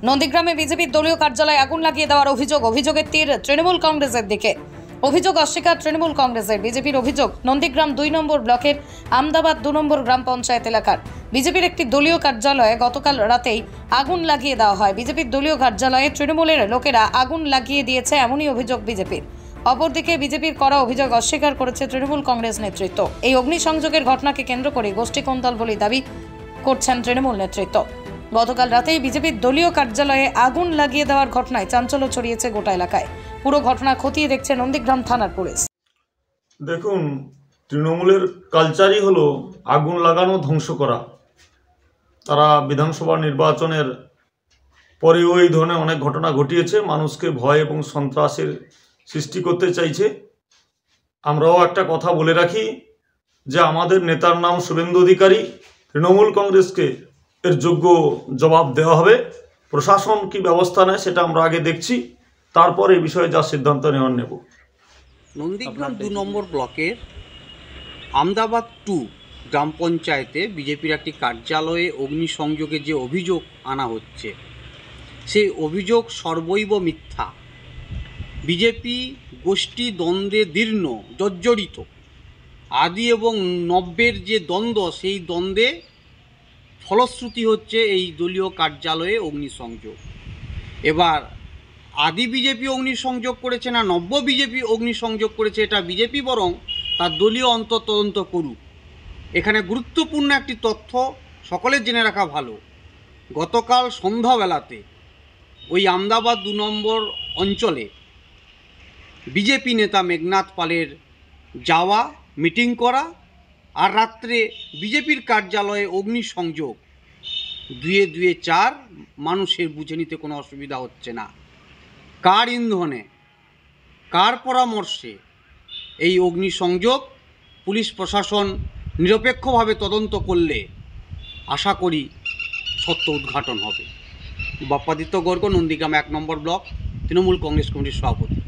নন্দীগ্রামে বিজেপির দলীয় কার্যালয়ে আগুন লাগিয়ে দেওয়ার অভিযোগের তীর তৃণমূল কংগ্রেসের দিকে। অভিযোগ অস্বীকার তৃণমূল কংগ্রেসের। বিজেপির অভিযোগ, নন্দীগ্রাম 2 নম্বর ব্লকের আমদাবাদ 2 নম্বর গ্রাম পঞ্চায়েত এলাকার বিজেপির একটি দলীয় কার্যালয়ে গতকাল রাতেই আগুন লাগিয়ে দেওয়া হয়। বিজেপির দলীয় কার্যালয়ে তৃণমূলের লোকেরা আগুন লাগিয়ে দিয়েছে, এমনই অভিযোগ বিজেপির। অপরদিকে বিজেপির করা অভিযোগ অস্বীকার করেছে তৃণমূল কংগ্রেস নেতৃত্ব। এই অগ্নিসংযোগের ঘটনাকে কেন্দ্র করে গোষ্ঠী কোন্দল বলে দাবি করছেন তৃণমূল নেতৃত্ব। গতকাল রাতেই বিজেপির দলীয় কার্যালয়ে আগুন লাগিয়ে দেওয়ার ঘটনায় চাঞ্চল্য ছড়িয়েছে গোটা এলাকায়। পুরো ঘটনা খতিয়ে দেখছে নন্দীগ্রাম থানার পুলিশ। দেখুন, তৃণমূলের কালচারই হলো আগুন লাগানো, ধ্বংস করা। তারা বিধানসভা নির্বাচনের পরেও এই ধরনের অনেক ঘটনা ঘটিয়েছে, মানুষকে ভয় এবং সন্ত্রাসের সৃষ্টি করতে চাইছে। আমরাও একটা কথা বলে রাখি যে আমাদের নেতার নাম শুভেন্দু অধিকারী। তৃণমূল কংগ্রেসকে এর যোগ্য জবাব দেওয়া হবে। প্রশাসন কি ব্যবস্থা নেয় সেটা আমরা আগে দেখছি, তারপর এই বিষয়ে যা সিদ্ধান্ত নেওয়ার নেব। নন্দীগ্রাম 2 নম্বর ব্লকের আমদাবাদ 2 গ্রাম পঞ্চায়েতে বিজেপির একটি কার্যালয়ে অগ্নিসংযোগে যে অভিযোগ আনা হচ্ছে, সেই অভিযোগ সর্বৈব মিথ্যা। বিজেপি গোষ্ঠী দ্বন্দ্বে দীর্ণ, জর্জরিত। আদি এবং নব্যের যে দ্বন্দ্ব, সেই দ্বন্দ্বে ফলশ্রুতি হচ্ছে এই দলীয় কার্যালয়ে অগ্নিসংযোগ। এবার আদি বিজেপি অগ্নিসংযোগ করেছে না নব্য বিজেপি অগ্নিসংযোগ করেছে, এটা বিজেপি বরং তার দলীয় অন্তর্তদন্ত করুক। এখানে গুরুত্বপূর্ণ একটি তথ্য সকলের জেনে রাখা ভালো। গতকাল সন্ধ্যাবেলাতে ওই আমদাবাদ 2 নম্বর অঞ্চলে বিজেপি নেতা মেঘনাথ পালের যাওয়া, মিটিং করা, আর রাত্রে বিজেপির কার্যালয়ে অগ্নিসংযোগ, 2-2 4, মানুষের বুঝে নিতে কোনো অসুবিধা হচ্ছে না। কার ইন্ধনে, কার পরামর্শে এই অগ্নিসংযোগ, পুলিশ প্রশাসন নিরপেক্ষভাবে তদন্ত করলে আশা করি সত্য উদ্ঘাটন হবে। বাপ্পাদিত্য গর্গ, নন্দীগ্রাম 1 নম্বর ব্লক তৃণমূল কংগ্রেস কমিটির সভাপতি।